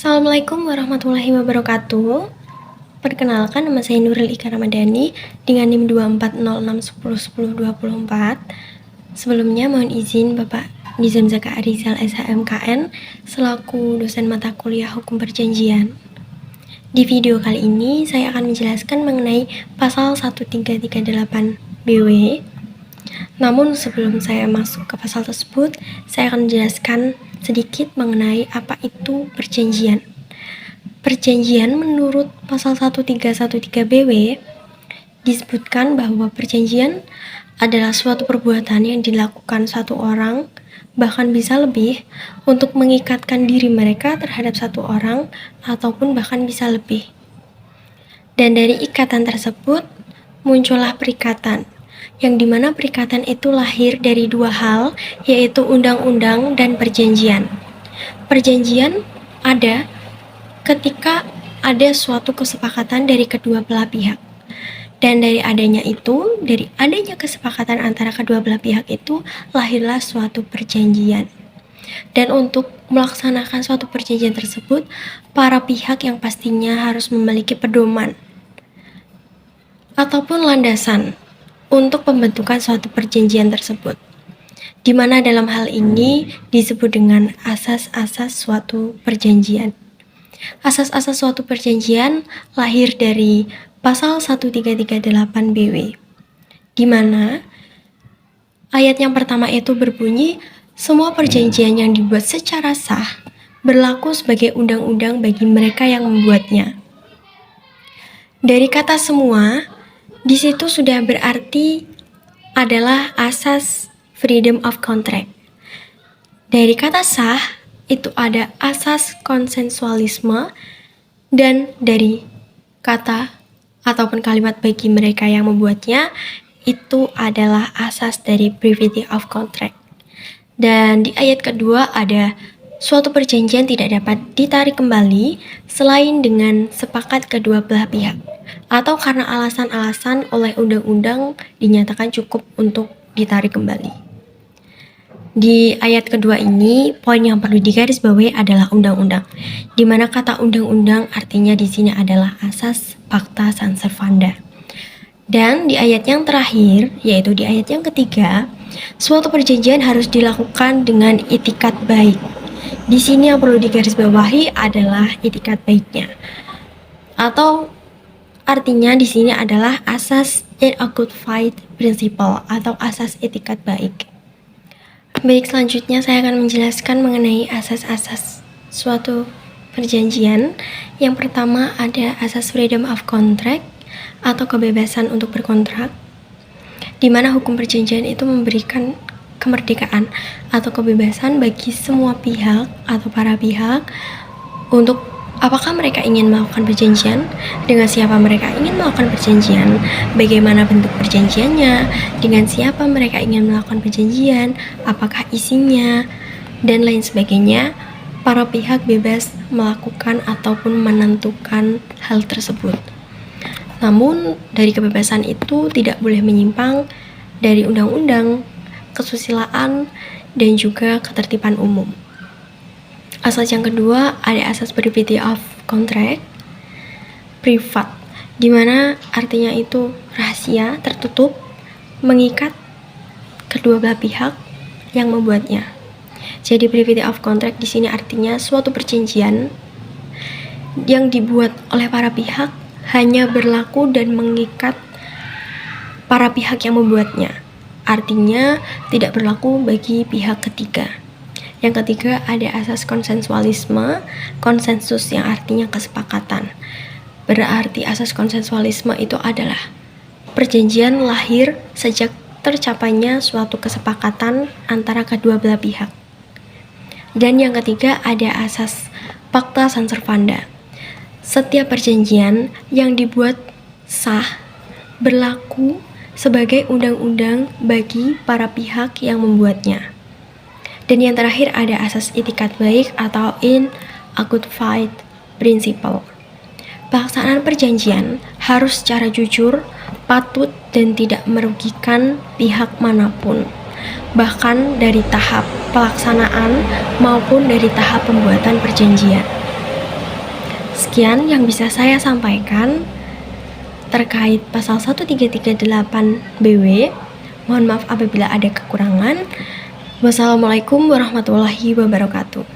Assalamualaikum warahmatullahi wabarakatuh. Perkenalkan, nama saya Nuril Ika Ramadhani dengan NIM 2406101024. Sebelumnya mohon izin Bapak Nizam Zaka Arizal SHMKN selaku dosen mata kuliah Hukum Perjanjian. Di video kali ini saya akan menjelaskan mengenai pasal 1338 BW. Namun sebelum saya masuk ke pasal tersebut, saya akan menjelaskan sedikit mengenai apa itu perjanjian. Perjanjian menurut pasal 1313 BW disebutkan bahwa perjanjian adalah suatu perbuatan yang dilakukan satu orang, bahkan bisa lebih, untuk mengikatkan diri mereka terhadap satu orang ataupun bahkan bisa lebih. Dan dari ikatan tersebut muncullah perikatan, yang dimana perikatan itu lahir dari dua hal, yaitu undang-undang dan perjanjian. Perjanjian ada ketika ada suatu kesepakatan dari kedua belah pihak. Dan dari adanya kesepakatan antara kedua belah pihak itu, lahirlah suatu perjanjian. Dan untuk melaksanakan suatu perjanjian tersebut, para pihak yang pastinya harus memiliki pedoman ataupun landasan untuk pembentukan suatu perjanjian tersebut, di mana dalam hal ini disebut dengan asas-asas suatu perjanjian. Asas-asas suatu perjanjian lahir dari pasal 1338 BW, di mana ayat yang pertama itu berbunyi, semua perjanjian yang dibuat secara sah berlaku sebagai undang-undang bagi mereka yang membuatnya. Dari kata semua, di situ sudah berarti adalah asas freedom of contract. Dari kata sah, itu ada asas konsensualisme, dan dari kata ataupun kalimat bagi mereka yang membuatnya, itu adalah asas dari privity of contract. Dan di ayat kedua ada suatu perjanjian tidak dapat ditarik kembali selain dengan sepakat kedua belah pihak, atau karena alasan-alasan oleh undang-undang dinyatakan cukup untuk ditarik kembali. Di ayat kedua ini, poin yang perlu digarisbawahi adalah undang-undang, di mana kata undang-undang artinya di sini adalah asas pacta sunt servanda. Dan di ayat yang terakhir, yaitu di ayat yang ketiga, suatu perjanjian harus dilakukan dengan itikat baik. Di sini yang perlu digarisbawahi adalah itikat baiknya, atau artinya di sini adalah asas in a good faith principle atau asas itikat baik. Baik, selanjutnya saya akan menjelaskan mengenai asas-asas suatu perjanjian. Yang pertama ada asas freedom of contract atau kebebasan untuk berkontrak, di mana hukum perjanjian itu memberikan kemerdekaan atau kebebasan bagi semua pihak atau para pihak untuk apakah mereka ingin melakukan perjanjian, dengan siapa mereka ingin melakukan perjanjian, bagaimana bentuk perjanjiannya, dengan siapa mereka ingin melakukan perjanjian, apakah isinya, dan lain sebagainya. Para pihak bebas melakukan ataupun menentukan hal tersebut. Namun, dari kebebasan itu tidak boleh menyimpang dari undang-undang, kesusilaan, dan juga ketertiban umum. Asas yang kedua ada asas privity of contract, privat, di mana artinya itu rahasia, tertutup, mengikat kedua belah pihak yang membuatnya. Jadi privity of contract di sini artinya suatu perjanjian yang dibuat oleh para pihak hanya berlaku dan mengikat para pihak yang membuatnya. Artinya tidak berlaku bagi pihak ketiga. Yang ketiga ada asas konsensualisme, konsensus yang artinya kesepakatan. Berarti asas konsensualisme itu adalah perjanjian lahir sejak tercapainya suatu kesepakatan antara kedua belah pihak. Dan yang ketiga ada asas pacta sunt servanda. Setiap perjanjian yang dibuat sah berlaku sebagai undang-undang bagi para pihak yang membuatnya. Dan yang terakhir ada asas itikat baik atau in a good faith principle. Pelaksanaan perjanjian harus secara jujur, patut, dan tidak merugikan pihak manapun, bahkan dari tahap pelaksanaan maupun dari tahap pembuatan perjanjian. Sekian yang bisa saya sampaikan terkait pasal 1338 BW. Mohon maaf apabila ada kekurangan. Wassalamualaikum warahmatullahi wabarakatuh.